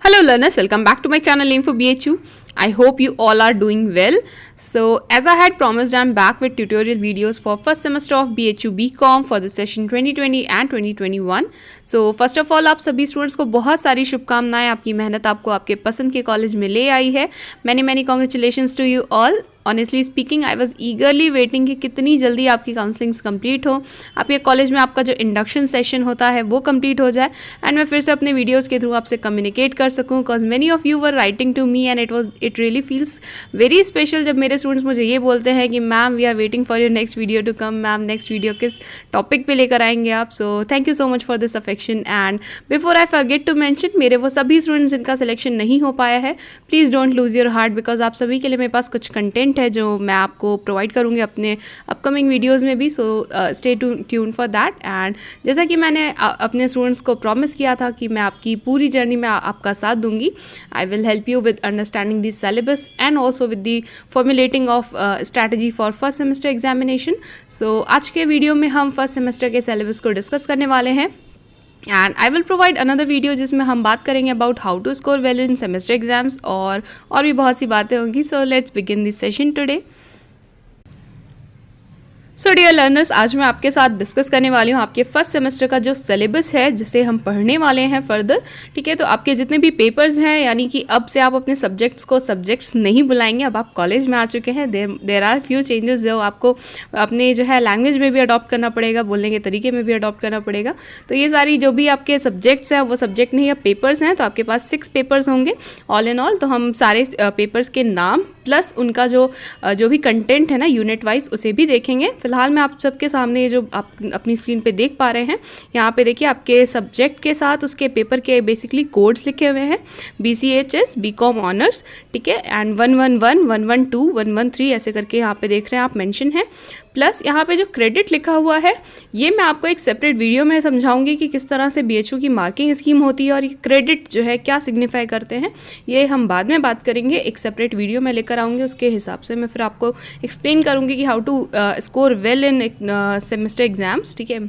Hello learners, welcome back to my channel Info BHU. I hope you all are doing well. So as I had promised, I'm back with tutorial videos for first semester of BHU BCom for the session 2020 and 2021. So first of all, आप सभी students को बहुत सारी शुभकामनाएं। आपकी मेहनत आपको आपके पसंद के कॉलेज में ले आई है। Many congratulations to you all. Honestly speaking I was eagerly waiting कि कितनी जल्दी आपकी काउंसलिंग्स कंप्लीट हो, आपके कॉलेज में आपका जो इंडक्शन सेशन होता है वो कंप्लीट हो जाए एंड मैं फिर से अपने वीडियोस के थ्रू आपसे कम्युनिकेट कर सकूं। Because many of you were writing to me and it really feels very special जब मेरे स्टूडेंट्स मुझे ये बोलते हैं कि ma'am we are waiting for your next video to come. Ma'am next video किस टॉपिक पे लेकर आएंगे आप। So thank you so much for this affection and before I forget to mention, मेरे वो सभी स्टूडेंट्स जिनका सिलेक्शन नहीं हो पाया है, please don't lose your heart because आप सभी के लिए मेरे पास कुछ कंटेंट है जो मैं आपको प्रोवाइड करूँगी अपने अपकमिंग वीडियोज़ में भी। So stay tune for that. And जैसा कि मैंने अपने स्टूडेंट्स को प्रॉमिस किया था कि मैं आपकी पूरी जर्नी में आपका साथ दूंगी। I will help you with understanding this syllabus and also with the formulating of strategy for first semester examination. So आज के वीडियो में हम फर्स्ट सेमेस्टर के सिलेबस को डिस्कस करने वाले हैं and I will provide another video जिसमें हम बात करेंगे about how to score well in semester exams और भी बहुत सी बातें होंगी। So let's begin this session today. So dear learners, आज मैं आपके साथ डिस्कस करने वाली हूँ आपके फर्स्ट सेमेस्टर का जो सिलेबस है जिसे हम पढ़ने वाले हैं फर्दर। ठीक है, तो आपके जितने भी पेपर्स हैं, यानी कि अब से आप अपने सब्जेक्ट्स को सब्जेक्ट्स नहीं बुलाएंगे। अब आप कॉलेज में आ चुके हैं। देर आर फ्यू चेंजेस जो आपको अपने जो है लैंग्वेज में भी अडॉप्ट करना पड़ेगा, बोलने के तरीके में भी अडॉप्ट करना पड़ेगा। तो ये सारी जो भी आपके सब्जेक्ट्स हैं वो सब्जेक्ट नहीं, अब पेपर्स हैं। तो आपके पास 6 पेपर्स होंगे ऑल इन ऑल। तो हम सारे पेपर्स के नाम प्लस उनका जो भी कंटेंट है ना यूनिट वाइज उसे भी देखेंगे। फिलहाल मैं आप सबके सामने ये जो आप अपनी स्क्रीन पे देख पा रहे हैं, यहाँ पे देखिए आपके सब्जेक्ट के साथ उसके पेपर के बेसिकली कोड्स लिखे हुए हैं। BCHS BCom ऑनर्स, ठीक है, एंड 111, 112, 113 ऐसे करके यहाँ पे देख रहे हैं आप मेंशन है। प्लस यहाँ पे जो क्रेडिट लिखा हुआ है ये मैं आपको एक सेपरेट वीडियो में समझाऊंगी कि किस तरह से BHU की मार्किंग स्कीम होती है और ये क्रेडिट जो है क्या सिग्निफाई करते हैं, ये हम बाद में बात करेंगे। एक सेपरेट वीडियो में लेकर आऊँगी, उसके हिसाब से मैं फिर आपको एक्सप्लेन करूँगी कि how to score well in semester exams. ठीक है,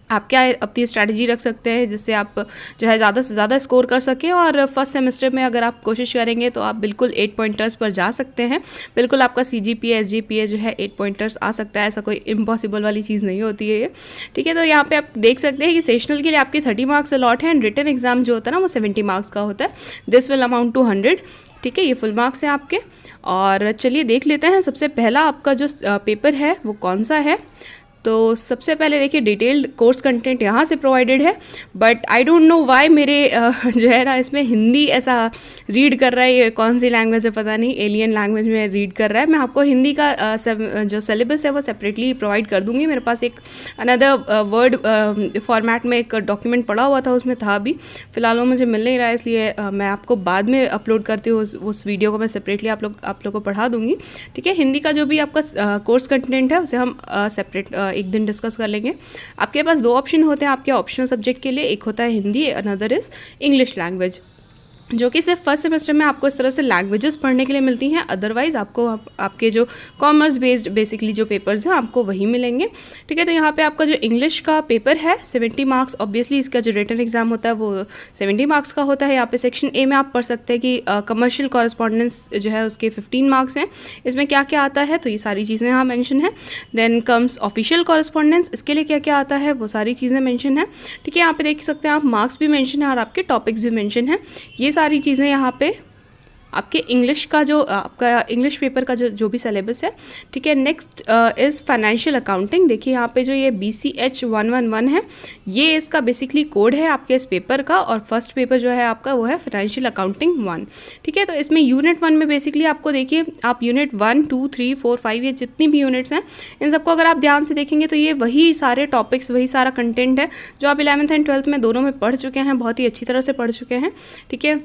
आप क्या अपनी स्ट्रैटेजी रख सकते हैं जिससे आप जो है ज़्यादा से ज़्यादा स्कोर कर सकें। और फर्स्ट सेमेस्टर में अगर आप कोशिश करेंगे तो आप बिल्कुल 8 पॉइंटर्स पर जा सकते हैं। बिल्कुल आपका CGPA SGPA जो है 8 पॉइंटर्स आ सकता है। ऐसा कोई इम्पॉसिबल वाली चीज़ नहीं होती है ये। ठीक है, तो यहाँ पे आप देख सकते हैं कि सेशनल के लिए आपके 30 मार्क्स अलॉट हैं एंड रिटन एग्जाम जो होता है ना वो 70 मार्क्स का होता है। This will amount to 100। ठीक है, ये फुल मार्क्स हैं आपके। और चलिए देख लेते हैं सबसे पहला आपका जो पेपर है वो कौन सा है। तो सबसे पहले देखिए डिटेल्ड कोर्स कंटेंट यहाँ से प्रोवाइडेड है, but I don't know why मेरे जो है ना इसमें हिंदी ऐसा रीड कर रहा है। ये कौन सी लैंग्वेज है पता नहीं, एलियन लैंग्वेज में रीड कर रहा है। मैं आपको हिंदी का जो सिलेबस है वो सेपरेटली प्रोवाइड कर दूँगी। मेरे पास एक अनदर वर्ड फॉर्मेट में एक डॉक्यूमेंट पड़ा हुआ था, उसमें था भी, फिलहाल वो मुझे मिल नहीं रहा है, इसलिए मैं आपको बाद में अपलोड करती हूँ उस वीडियो को मैं सेपरेटली आप लोग को पढ़ा दूँगी। ठीक है, हिंदी का जो भी आपका कोर्स कंटेंट है उसे हम सेपरेट एक दिन डिस्कस कर लेंगे। आपके पास 2 ऑप्शन होते हैं आपके ऑप्शनल सब्जेक्ट के लिए, एक होता है Hindi, another is English language, जो कि सिर्फ फर्स्ट सेमेस्टर में आपको इस तरह से लैंग्वेजेस पढ़ने के लिए मिलती हैं। अदरवाइज आपको आपके जो कॉमर्स बेस्ड बेसिकली जो पेपर्स हैं आपको वही मिलेंगे। ठीक है, तो यहाँ पे आपका जो इंग्लिश का पेपर है 70 मार्क्स, ऑब्वियसली इसका जो रिटन एग्जाम होता है वो 70 मार्क्स का होता है। यहाँ पे सेक्शन ए में आप पढ़ सकते हैं कि कमर्शियल कॉरेस्पॉन्डेंस जो है उसके 15 मार्क्स हैं। इसमें क्या क्या आता है तो ये सारी चीज़ें यहाँ मैंशन है। देन कम्स ऑफिशियल कॉरेस्पॉन्डेंस, इसके लिए क्या क्या आता है वो सारी चीज़ें मैंशन है। ठीक है, यहाँ पे देख सकते हैं आप मार्क्स भी मैंशन है और आपके टॉपिक्स भी मैंशन है। ये सारी चीज़ें यहाँ पे आपके इंग्लिश का जो आपका इंग्लिश पेपर का जो भी सिलेबस है। ठीक है, नेक्स्ट इज़ फाइनेंशियल अकाउंटिंग। देखिए यहाँ पे जो ये BCH 111 है ये इसका बेसिकली कोड है आपके इस पेपर का, और फर्स्ट पेपर जो है आपका वो है फाइनेंशियल अकाउंटिंग 1। ठीक है, तो इसमें यूनिट 1 में बेसिकली आपको देखिए आप यूनिट 1 2 3 4 5 ये जितनी भी यूनिट्स हैं इन सबको अगर आप ध्यान से देखेंगे तो ये वही सारे टॉपिक्स वही सारा कंटेंट है जो आप 11th एंड 12th में दोनों में पढ़ चुके हैं, बहुत ही अच्छी तरह से पढ़ चुके हैं। ठीक है,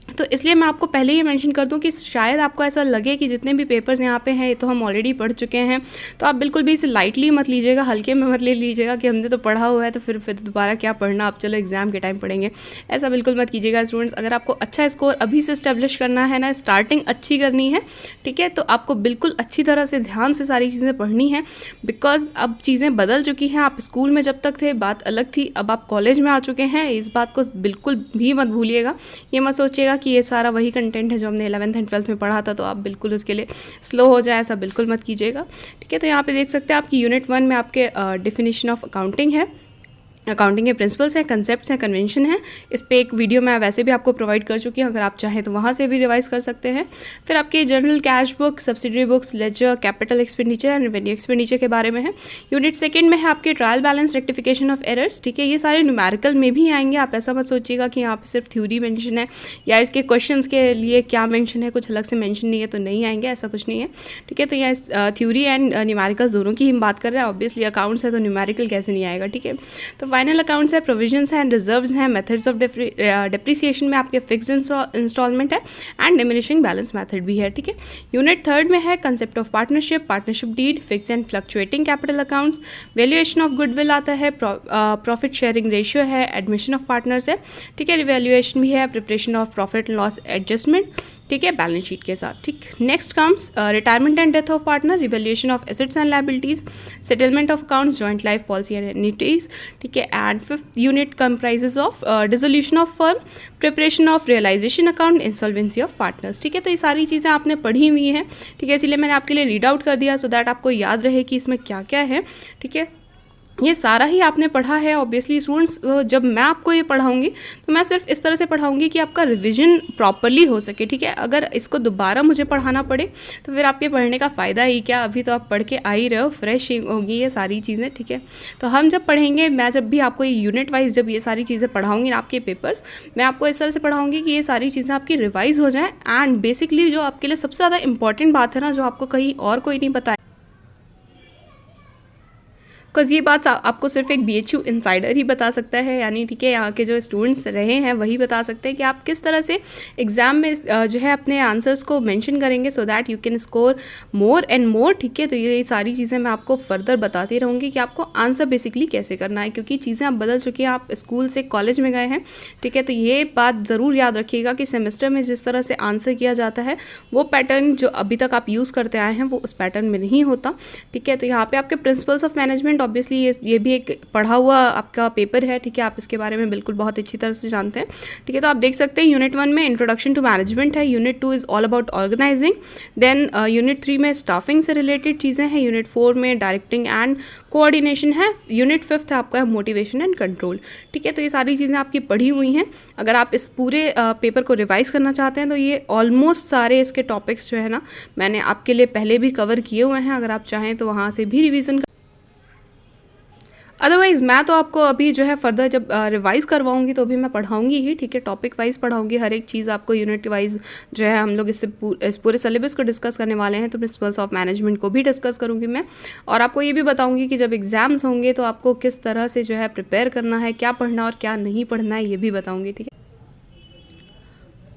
तो इसलिए मैं आपको पहले ही मेंशन कर दूं कि शायद आपको ऐसा लगे कि जितने भी पेपर्स यहाँ पे हैं ये तो हम ऑलरेडी पढ़ चुके हैं, तो आप बिल्कुल भी इसे लाइटली मत लीजिएगा, हल्के में मत ले लीजिएगा कि हमने तो पढ़ा हुआ है तो फिर दोबारा क्या पढ़ना, आप चलो एग्जाम के टाइम पढ़ेंगे, ऐसा बिल्कुल मत कीजिएगा स्टूडेंट्स। अगर आपको अच्छा स्कोर अभी से स्टैब्लिश करना है ना, स्टार्टिंग अच्छी करनी है, ठीक है, तो आपको बिल्कुल अच्छी तरह से ध्यान से सारी चीज़ें पढ़नी है, बिकॉज अब चीज़ें बदल चुकी हैं। आप स्कूल में जब तक थे बात अलग थी, अब आप कॉलेज में आ चुके हैं, इस बात को बिल्कुल भी मत भूलिएगा। ये मत सोचिएगा कि ये सारा वही कंटेंट है जो हमने 11th एंड 12th में पढ़ा था, तो आप बिल्कुल उसके लिए स्लो हो जाए, ऐसा बिल्कुल मत कीजिएगा, ठीक है। तो यहाँ पे देख सकते हैं आपकी यूनिट 1 में आपके डेफिनेशन ऑफ अकाउंटिंग है, अकाउंटिंग के प्रिंसिपल्स हैं, कंसेप्ट्स हैं, कन्वेंशन है। इस पे एक वीडियो मैं वैसे भी आपको प्रोवाइड कर चुकी हूँ, अगर आप चाहें तो वहाँ से भी रिवाइज कर सकते हैं। फिर आपके journal cash book, subsidiary books, ledger, capital expenditure and revenue expenditure के बारे में है। यूनिट 2 में है आपके trial balance, rectification of errors, ठीक है। ये सारे न्यूमेरिकल में भी आएंगे, आप ऐसा मत सोचिएगा कि यहाँ पे सिर्फ थ्योरी मेंशन है या इसके क्वेश्चंस के लिए क्या मेंशन है, कुछ अलग से मेंशन नहीं है तो नहीं आएंगे, ऐसा कुछ नहीं है, ठीक है। तो यह थ्योरी एंड न्यूमेरिकल दोनों की हम बात कर रहे हैं, ऑब्वियसली अकाउंट्स है तो न्यूमेरिकल कैसे नहीं आएगा, ठीक है। तो फाइनल अकाउंट्स है, प्रोविजंस हैं, रिजर्व्स हैं, मेथड्स ऑफ डेप्रिसिएशन में आपके फिक्स्ड इंस्टॉलमेंट है एंड डिमिनिशिंग बैलेंस मेथड भी है, ठीक है। यूनिट 3 में है concept of partnership, partnership deed, fixed and fluctuating capital accounts, valuation of goodwill आता है, प्रॉफिट शेयरिंग रेशियो है, एडमिशन ऑफ पार्टनर्स है, ठीक है, रिवैल्यूएशन भी है, preparation of profit and loss adjustment, ठीक है, बैलेंस शीट के साथ, ठीक। Next comes retirement and death of partner, revaluation of assets and liabilities, settlement of accounts, joint life policy and annuities, ठीक है। And 5th unit comprises of dissolution of firm, preparation of realisation account, insolvency of partners, ठीक है। तो ये सारी चीज़ें आपने पढ़ी हुई हैं, ठीक है, इसीलिए मैंने आपके लिए रीड आउट कर दिया सो दैट आपको याद रहे कि इसमें क्या क्या है, ठीक है। ये सारा ही आपने पढ़ा है ऑब्वियसली स्टूडेंट्स। जब मैं आपको ये पढ़ाऊंगी तो मैं सिर्फ इस तरह से पढ़ाऊंगी कि आपका रिवीजन प्रॉपरली हो सके, ठीक है। अगर इसको दोबारा मुझे पढ़ाना पड़े तो फिर आपके पढ़ने का फ़ायदा ही क्या, अभी तो आप पढ़ के आ ही रहे हो, फ्रेश होगी ये सारी चीज़ें, ठीक है। तो हम जब पढ़ेंगे, मैं जब भी आपको यूनिट वाइज जब ये सारी चीज़ें पढ़ाऊँगी आपके पेपर्स, मैं आपको इस तरह से पढ़ाऊँगी कि ये सारी चीज़ें आपकी रिवाइज हो जाएँ। एंड बेसिकली जो आपके लिए सबसे ज़्यादा इंपॉर्टेंट बात है ना, जो आपको कहीं और कोई नहीं पता, बिकॉज ये बात आपको सिर्फ एक BHU इनसाइडर ही बता सकता है, यानी ठीक है, यहाँ के जो स्टूडेंट्स रहे हैं वही बता सकते हैं कि आप किस तरह से एग्जाम में जो है अपने आंसर्स को मेंशन करेंगे so that you can score more and more, ठीक है। तो ये सारी चीज़ें मैं आपको फर्दर बताती रहूँगी कि आपको आंसर बेसिकली कैसे करना है, क्योंकि चीज़ें अब बदल चुकी हैं, आप स्कूल से कॉलेज में गए हैं, ठीक है। तो ये बात ज़रूर याद रखिएगा कि सेमेस्टर में जिस तरह से आंसर किया जाता है वो पैटर्न जो अभी तक आप यूज़ करते आए हैं वो उस पैटर्न में नहीं होता, ठीक है। तो यहाँ पे आपके प्रिंसिपल्स ऑफ मैनेजमेंट, ऑब्वियसली ये भी एक पढ़ा हुआ आपका पेपर है, ठीक है, आप इसके बारे में बिल्कुल बहुत अच्छी तरह से जानते हैं, ठीक है। तो आप देख सकते हैं यूनिट 1 में इंट्रोडक्शन टू मैनेजमेंट है, unit 2 is all about organising, then unit 3 में स्टाफिंग से रिलेटेड चीज़ें हैं, यूनिट 4 में डायरेक्टिंग एंड कोऑर्डिनेशन है, यूनिट 5 है आपका मोटिवेशन एंड कंट्रोल, ठीक है। तो ये सारी चीज़ें आपकी पढ़ी हुई हैं। अगर आप इस पूरे पेपर को रिवाइज करना चाहते हैं तो ये ऑलमोस्ट सारे इसके टॉपिक्स जो है ना मैंने आपके लिए पहले भी कवर किए हुए हैं, अगर आप चाहें तो वहाँ से भी रिवीजन। अदरवाइज़ मैं तो आपको अभी जो है फर्दर जब रिवाइज़ करवाऊंगी तो भी मैं पढ़ाऊंगी ही, ठीक है, टॉपिक वाइज पढ़ाऊंगी, हर एक चीज़ आपको यूनिट वाइज जो है हम लोग इस पूरे सिलेबस को डिस्कस करने वाले हैं। तो प्रिंसिपल्स ऑफ मैनेजमेंट को भी डिस्कस करूंगी मैं, और आपको ये भी बताऊंगी कि जब एग्जाम्स होंगे तो आपको किस तरह से जो है प्रिपेयर करना है, क्या पढ़ना और क्या नहीं पढ़ना है, ये भी बताऊँगी, ठीक है।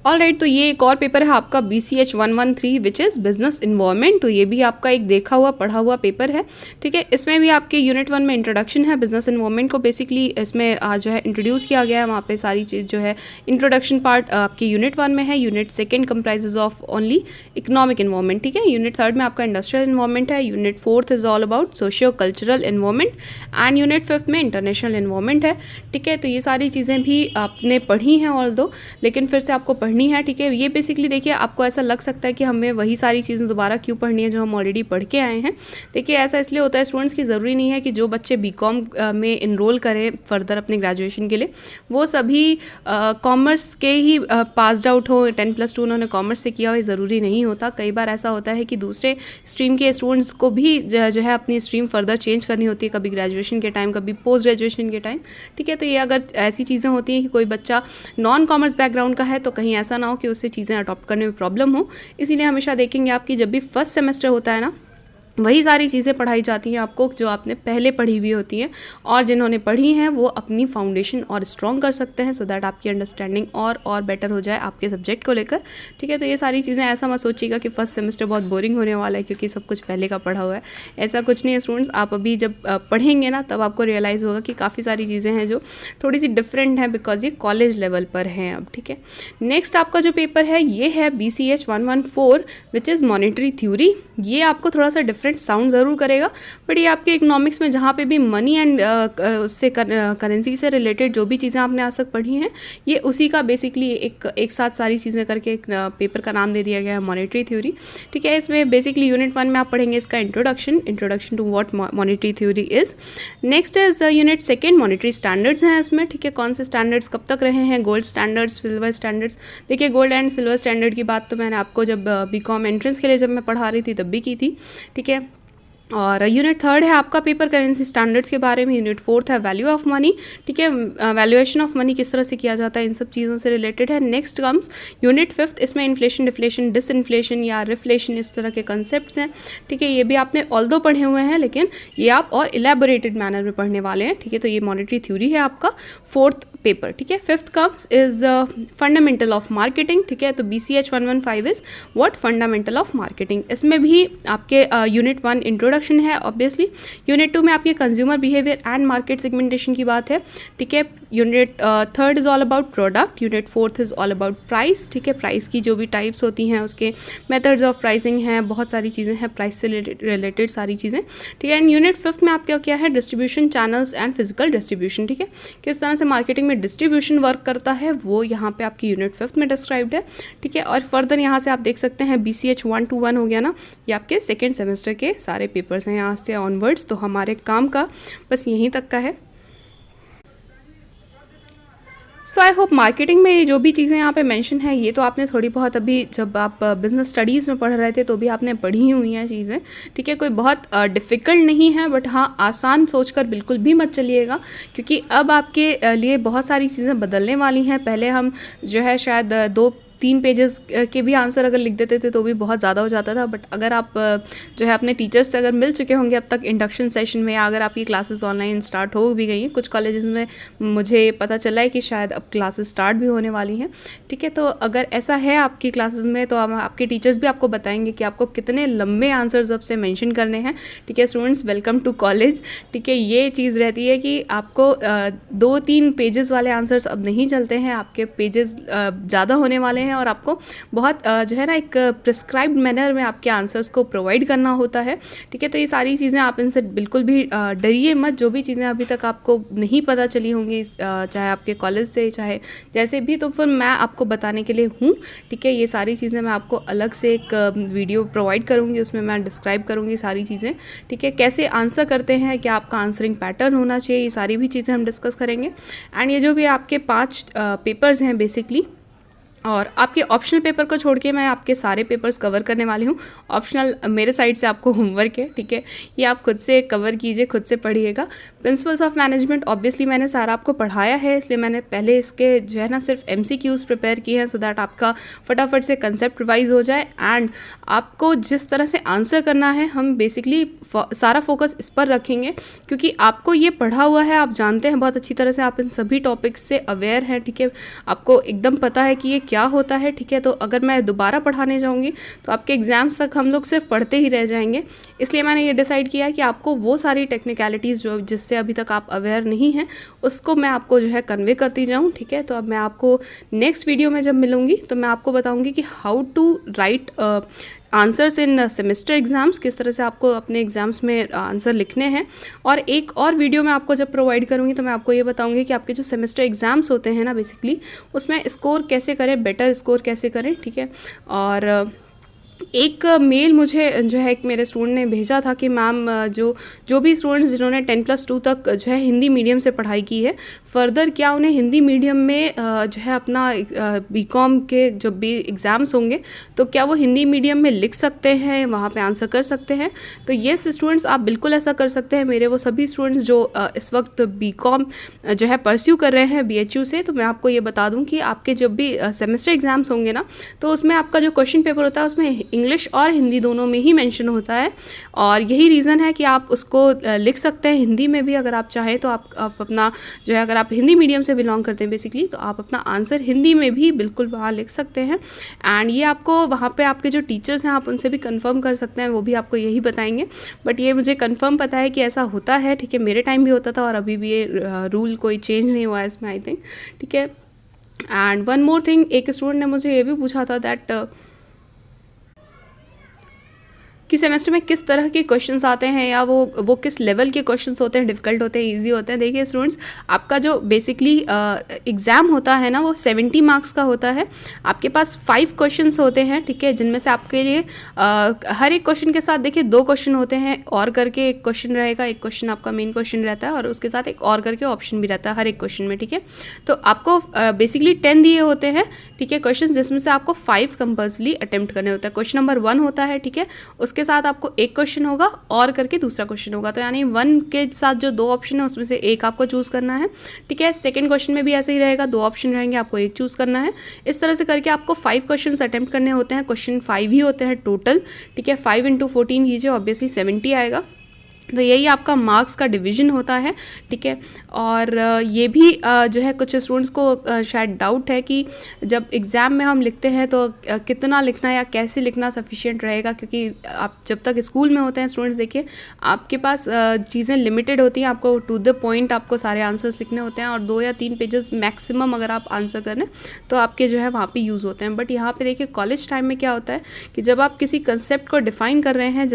ऑलराइट, तो ये एक और पेपर है आपका BCH 113 which is business environment. तो ये भी आपका एक देखा हुआ पढ़ा हुआ पेपर है, ठीक है। इसमें भी आपके यूनिट 1 में इंट्रोडक्शन है, बिजनेस इन्वायरमेंट को बेसिकली इसमें जो है इंट्रोड्यूस किया गया है, वहाँ पे सारी चीज़ जो है इंट्रोडक्शन पार्ट आपके यूनिट 1 में है। Unit 2 comprises of only economic environment, ठीक है। यूनिट 3 में आपका इंडस्ट्रियल इन्वायरमेंट है, unit 4 is all about socio cultural environment and unit 5 में इंटरनेशनल इन्वायरमेंट है, ठीक है। तो ये सारी चीज़ें भी आपने पढ़ी हैं ऑल दो, लेकिन फिर से आपको पढ़नी है, ठीक है। ये बेसिकली देखिए आपको ऐसा लग सकता है कि हमें वही सारी चीज़ें दोबारा क्यों पढ़नी है जो हम ऑलरेडी पढ़ के आए हैं। देखिए ऐसा इसलिए होता है स्टूडेंट्स की, ज़रूरी नहीं है कि जो बच्चे BCom में इनरोल करें फर्दर अपने ग्रेजुएशन के लिए वो सभी कॉमर्स के ही पास्ड आउट हो, 10+2 उन्होंने कॉमर्स से किया हो, ज़रूरी नहीं होता। कई बार ऐसा होता है कि दूसरे स्ट्रीम के स्टूडेंट्स को भी जो है अपनी स्ट्रीम फर्दर चेंज करनी होती है, कभी ग्रेजुएशन के टाइम, कभी पोस्ट ग्रेजुएशन के टाइम, ठीक है। तो ये अगर ऐसी चीज़ें होती हैं कि कोई बच्चा नॉन कॉमर्स बैकग्राउंड का है तो कहीं ऐसा ना हो कि उससे चीज़ें अडॉप्ट करने में प्रॉब्लम हो, इसीलिए हमेशा देखेंगे आपकी जब भी फर्स्ट सेमेस्टर होता है ना वही सारी चीज़ें पढ़ाई जाती हैं आपको जो आपने पहले पढ़ी हुई होती हैं, और जिन्होंने पढ़ी हैं वो अपनी फाउंडेशन और स्ट्रॉन्ग कर सकते हैं, सो दैट आपकी अंडरस्टैंडिंग और बेटर हो जाए आपके सब्जेक्ट को लेकर। ठीक है, तो ये सारी चीज़ें ऐसा मत सोचिएगा कि फर्स्ट सेमेस्टर बहुत बोरिंग होने वाला है क्योंकि सब कुछ पहले का पढ़ा हुआ है। ऐसा कुछ नहीं है स्टूडेंट्स, आप अभी जब पढ़ेंगे ना तब आपको रियलाइज़ होगा कि काफ़ी सारी चीज़ें हैं जो थोड़ी सी डिफरेंट हैं, बिकॉज ये कॉलेज लेवल पर हैं अब। ठीक है, नेक्स्ट आपका जो पेपर है ये है BCH 114 which is monetary theory. ये आपको थोड़ा सा डिफरेंट साउंड ज़रूर करेगा, बट ये आपके इकोनॉमिक्स में जहाँ पे भी मनी एंड उससे करेंसी से रिलेटेड जो भी चीज़ें आपने आज तक पढ़ी हैं, ये उसी का बेसिकली एक साथ सारी चीज़ें करके एक पेपर का नाम दे दिया गया है, मॉनेटरी थ्योरी। ठीक है, इसमें बेसिकली यूनिट 1 में आप पढ़ेंगे इसका introduction to what monetary theory is. Next is unit 2 monetary standards हैं इसमें। ठीक है, कौन से स्टैंडर्ड्स कब तक रहे हैं, गोल्ड स्टैंडर्ड्स, सिल्वर स्टैंडर्ड्स। देखिए, गोल्ड एंड सिल्वर स्टैंडर्ड की बात तो मैंने आपको जब BCom एंट्रेंस के लिए जब मैं पढ़ा रही थी तब भी की थी। ठीक है, और यूनिट 3 है आपका पेपर करेंसी स्टैंडर्ड्स के बारे में। यूनिट 4 है वैल्यू ऑफ मनी। ठीक है, वैल्यूएशन ऑफ मनी किस तरह से किया जाता है, इन सब चीज़ों से रिलेटेड है। नेक्स्ट कम्स यूनिट 5, इसमें इन्फ्लेशन, डिफ्लेशन, डिसइन्फ्लेशन या रिफ्लेशन, इस तरह के कंसेप्ट्स हैं। ठीक है, ये भी आपने ऑल्दो पढ़े हुए हैं, लेकिन ये आप और इलेबोरेटेड मैनर में पढ़ने वाले हैं। ठीक है, तो ये मॉनेटरी थ्योरी है आपका 4th पेपर। ठीक है, 5th comes is fundamental of marketing. ठीक है, तो BCH 115 is what fundamental of marketing. इसमें भी आपके यूनिट 1 इंट्रोडक्शन है ऑब्वियसली। यूनिट 2 में आपके consumer behaviour and market segmentation की बात है। ठीक है, unit 3 is all about product. Unit 4 is all about price. ठीक है, प्राइस की जो भी टाइप्स होती हैं, उसके मेथड्स ऑफ प्राइसिंग हैं, बहुत सारी चीज़ें हैं प्राइस से रिलेटेड सारी चीज़ें। ठीक है, एंड यूनिट 5 में आपका क्या है, distribution channels and physical distribution. ठीक है, किस तरह से मार्केटिंग में डिस्ट्रीब्यूशन वर्क करता है वो यहाँ पे आपकी यूनिट 5 में डिस्क्राइब्ड है। ठीक है, और फर्दर यहाँ से आप देख सकते हैं BCH 121 हो गया ना, ये आपके सेकेंड सेमेस्टर के सारे पेपर्स हैं यहाँ से ऑनवर्ड्स। तो हमारे काम का बस यहीं तक का है। सो आई होप मार्केटिंग में जो भी चीज़ें यहाँ पे मेंशन है ये तो आपने थोड़ी बहुत अभी जब आप बिजनेस स्टडीज़ में पढ़ रहे थे तो भी आपने पढ़ी हुई हैं चीज़ें। ठीक है, कोई बहुत डिफ़िकल्ट नहीं है, बट हाँ आसान सोचकर बिल्कुल भी मत चलिएगा, क्योंकि अब आपके लिए बहुत सारी चीज़ें बदलने वाली हैं। पहले हम जो है शायद 2-3 पेजेस के भी आंसर अगर लिख देते थे तो भी बहुत ज़्यादा हो जाता था, बट अगर आप जो है अपने टीचर्स से अगर मिल चुके होंगे अब तक इंडक्शन सेशन में, या अगर आपकी क्लासेस ऑनलाइन स्टार्ट हो भी गई हैं, कुछ कॉलेजेस में मुझे पता चला है कि शायद अब क्लासेस स्टार्ट भी होने वाली हैं। ठीक है, तो अगर ऐसा है आपकी क्लासेस में तो आपके टीचर्स भी आपको बताएंगे कि आपको कितने लंबे आंसर्स अब से मेंशन करने हैं। ठीक है स्टूडेंट्स, वेलकम टू कॉलेज। ठीक है, ये चीज़ रहती है कि आपको 2-3 पेजेस वाले आंसर्स अब नहीं चलते हैं, आपके पेजेस ज़्यादा होने वाले हैं और आपको बहुत जो है ना एक प्रिस्क्राइब्ड मैनर में आपके आंसर्स को प्रोवाइड करना होता है। ठीक है, तो ये सारी चीज़ें आप इनसे बिल्कुल भी डरिए मत। जो भी चीज़ें अभी तक आपको नहीं पता चली होंगी, चाहे आपके कॉलेज से चाहे जैसे भी, तो फिर मैं आपको बताने के लिए हूँ। ठीक है, ये सारी चीज़ें मैं आपको अलग से एक वीडियो प्रोवाइड करूँगी, उसमें मैं डिस्क्राइब करूँगी सारी चीज़ें। ठीक है, कैसे आंसर करते हैं, क्या आपका आंसरिंग पैटर्न होना चाहिए, ये सारी भी चीज़ें हम डिस्कस करेंगे। एंड ये जो भी आपके 5 पेपर्स हैं बेसिकली, और आपके ऑप्शनल पेपर को छोड़ के मैं आपके सारे पेपर्स कवर करने वाली हूँ। ऑप्शनल मेरे साइड से आपको होमवर्क है। ठीक है, ये आप खुद से कवर कीजिए, खुद से पढ़िएगा। प्रिंसिपल्स ऑफ मैनेजमेंट ऑब्वियसली मैंने सारा आपको पढ़ाया है, इसलिए मैंने पहले इसके जो है ना सिर्फ MCQs प्रिपेयर किए हैं, सो दैट आपका फटाफट से कंसेप्ट रिवाइज हो जाए। एंड आपको जिस तरह से आंसर करना है, हम बेसिकली सारा फोकस इस पर रखेंगे, क्योंकि आपको ये पढ़ा हुआ है, आप जानते हैं बहुत अच्छी तरह से, आप इन सभी टॉपिक्स से अवेयर हैं। ठीक है, आपको एकदम पता है कि ये क्या होता है। ठीक है, तो अगर मैं दोबारा पढ़ाने जाऊंगी तो आपके एग्जाम्स तक हम लोग सिर्फ पढ़ते ही रह जाएंगे। इसलिए मैंने ये डिसाइड किया है कि आपको वो सारी टेक्निकलिटीज़ जो जिससे अभी तक आप अवेयर नहीं हैं, उसको मैं आपको जो है कन्वे करती जाऊँ। ठीक है, तो अब मैं आपको नेक्स्ट वीडियो में जब मिलूँगी तो मैं आपको बताऊँगी कि how to write answers in semester exams, किस तरह से आपको अपने एग्ज़ाम्स में आंसर लिखने हैं। और एक और वीडियो मैं आपको जब प्रोवाइड करूँगी तो मैं आपको ये बताऊँगी कि आपके जो सेमेस्टर एग्ज़ाम्स होते हैं ना बेसिकली, उसमें स्कोर कैसे करें, बेटर स्कोर कैसे करें। ठीक है, और एक मेल मुझे जो है एक मेरे स्टूडेंट ने भेजा था कि मैम जो भी स्टूडेंट्स जिन्होंने 10+2 तक जो है हिंदी मीडियम से पढ़ाई की है, फर्दर क्या उन्हें हिंदी मीडियम में जो है अपना BCom के जब भी एग्ज़ाम्स होंगे तो क्या वो हिंदी मीडियम में लिख सकते हैं, वहाँ पे आंसर कर सकते हैं। तो येस स्टूडेंट्स, आप बिल्कुल ऐसा कर सकते हैं। मेरे वो सभी स्टूडेंट्स जो इस वक्त BCom जो है परस्यू कर रहे हैं BHU से, तो मैं आपको ये बता दूँ कि आपके जब भी सेमेस्टर एग्ज़ाम्स होंगे ना, तो उसमें आपका जो क्वेश्चन पेपर होता है उसमें इंग्लिश और हिंदी दोनों में ही मेंशन होता है, और यही रीज़न है कि आप उसको लिख सकते हैं हिंदी में भी अगर आप चाहें तो। आप अपना जो है, अगर आप हिंदी मीडियम से बिलोंग करते हैं बेसिकली, तो आप अपना आंसर हिंदी में भी बिल्कुल वहाँ लिख सकते हैं। एंड ये आपको वहाँ पे आपके जो टीचर्स हैं आप उनसे भी कंफर्म कर सकते हैं, वो भी आपको यही बताएंगे। बट ये मुझे कंफर्म पता है कि ऐसा होता है, ठीक है, मेरे टाइम भी होता था और अभी भी ये रूल कोई चेंज नहीं हुआ है इसमें, आई थिंक, ठीक है। एंड वन मोर थिंग, एक स्टूडेंट ने मुझे ये भी पूछा था दैट कि सेमेस्टर में किस तरह के क्वेश्चंस आते हैं, या वो किस लेवल के क्वेश्चंस होते हैं, डिफ़िकल्ट होते हैं, इजी होते हैं। देखिए स्टूडेंट्स, आपका जो बेसिकली एग्ज़ाम होता है ना, वो 70 मार्क्स का होता है। आपके पास 5 क्वेश्चंस होते हैं, ठीक है, जिनमें से आपके लिए हर एक क्वेश्चन के साथ देखिए 2 क्वेश्चन होते हैं, और करके एक क्वेश्चन रहेगा, एक क्वेश्चन आपका मेन क्वेश्चन रहता है, और उसके साथ एक और करके ऑप्शन भी रहता है हर एक क्वेश्चन में, ठीक है। तो आपको बेसिकली 10 दिए होते हैं, ठीक है, क्वेश्चन, जिसमें से आपको 5 कंपल्सरी अटैम्प्ट करने होता है। क्वेश्चन नंबर 1 होता है, ठीक है, उसके साथ आपको एक क्वेश्चन होगा और करके दूसरा क्वेश्चन होगा, तो यानी 1 के साथ जो 2 ऑप्शन है उसमें से एक आपको चूज़ करना है, ठीक है। सेकंड क्वेश्चन में भी ऐसे ही रहेगा, 2 ऑप्शन रहेंगे, आपको एक चूज़ करना है। इस तरह से करके आपको 5 क्वेश्चन अटैम्प्ट करने होते हैं। क्वेश्चन 5 ही होते हैं टोटल, ठीक है। 5 × 14 कीजिए, ऑब्वियसली 70 आएगा। तो यही आपका मार्क्स का डिवीज़न होता है, ठीक है। और ये भी जो है कुछ स्टूडेंट्स को शायद डाउट है कि जब एग्ज़ाम में हम लिखते हैं तो कितना लिखना या कैसे लिखना सफिशिएंट रहेगा, क्योंकि आप जब तक स्कूल में होते हैं स्टूडेंट्स, देखिए आपके पास चीज़ें लिमिटेड होती हैं, आपको टू द पॉइंट आपको सारे आंसर्स लिखने होते हैं, और 2 या 3 पेजेस मैक्सिमम अगर आप आंसर करें तो आपके जो है वहाँ पे यूज़ होते हैं। बट यहाँ पे देखिए कॉलेज टाइम में क्या होता है कि जब आप किसी कंसेप्ट को डिफ़ाइन कर रहे हैं,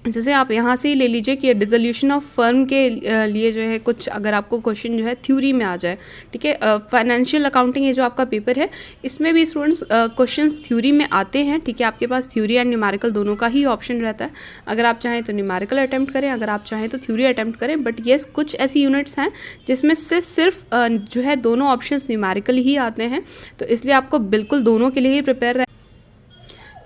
जैसे आप यहाँ से ही ले लीजिए कि डिसोल्यूशन ऑफ फर्म के लिए जो है कुछ अगर आपको क्वेश्चन जो है थ्योरी में आ जाए, ठीक है, फाइनेंशियल अकाउंटिंग ये जो आपका पेपर है, इसमें भी स्टूडेंट्स क्वेश्चंस थ्योरी में आते हैं, ठीक है। आपके पास थ्योरी एंड न्यूमेरिकल दोनों का ही ऑप्शन रहता है। अगर आप चाहें तो न्यूमेरिकल अटैम्प्ट करें, अगर आप चाहें तो थ्योरी अटैम्प्ट करें। बट येस, कुछ ऐसी यूनिट्स हैं जिसमें से सिर्फ जो है दोनों ऑप्शन न्यूमेरिकल ही आते हैं, तो इसलिए आपको बिल्कुल दोनों के लिए ही प्रिपेयर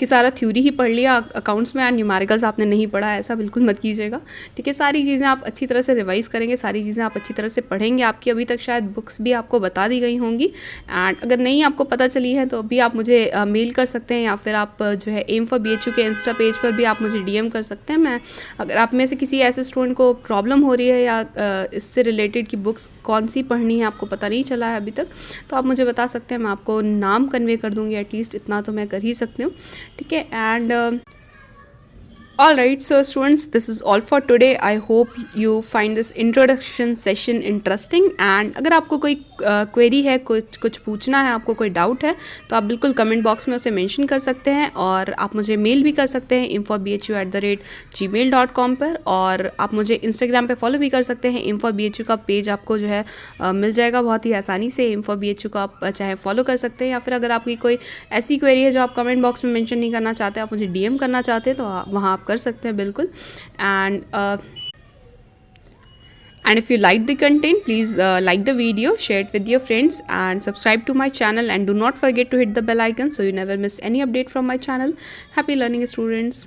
कि सारा थ्योरी ही पढ़ लिया, अकाउंट्स में एंड न्यूमेरिकल्स आपने नहीं पढ़ा, ऐसा बिल्कुल मत कीजिएगा, ठीक है। सारी चीज़ें आप अच्छी तरह से रिवाइज़ करेंगे, सारी चीज़ें आप अच्छी तरह से पढ़ेंगे। आपकी अभी तक शायद बुक्स भी आपको बता दी गई होंगी, एंड अगर नहीं आपको पता चली है तो अभी आप मुझे मेल कर सकते हैं, या फिर आप जो है एम फॉर BHU के इंस्टा पेज पर भी आप मुझे DM कर सकते हैं। मैं अगर आप में से किसी ऐसे स्टूडेंट को प्रॉब्लम हो रही है या इससे रिलेटेड कि बुक्स कौन सी पढ़नी है आपको पता नहीं चला है अभी तक, तो आप मुझे बता सकते हैं, मैं आपको नाम कन्वे कर दूँगी, एटलीस्ट इतना तो मैं कर ही सकती हूँ, ठीक है। And Alright, so students, this is all for today. I hope you find this introduction session interesting. And अगर आपको कोई क्वेरी है, कुछ पूछना है, आपको कोई डाउट है, तो आप बिल्कुल कमेंट बॉक्स में उसे मेंशन कर सकते हैं, और आप मुझे मेल भी कर सकते हैं info@bhu@gmail.com पर, और आप मुझे इंस्टाग्राम पे फॉलो भी कर सकते हैं। info@bhu का पेज आपको जो है मिल जाएगा बहुत ही आसानी से। info@bhu का आप चाहे फॉलो कर सकते हैं, या फिर अगर आपकी कोई ऐसी क्वेरी है जो आप कमेंट बॉक्स में मेंशन नहीं करना चाहते, आप मुझे DM करना चाहते हैं, तो वहाँ आप कर सकते हैं बिल्कुल। And if you like the content, please like the video, share it with your friends, and subscribe to my channel, and do not forget to hit the bell icon so you never miss any update from my channel. Happy learning, students.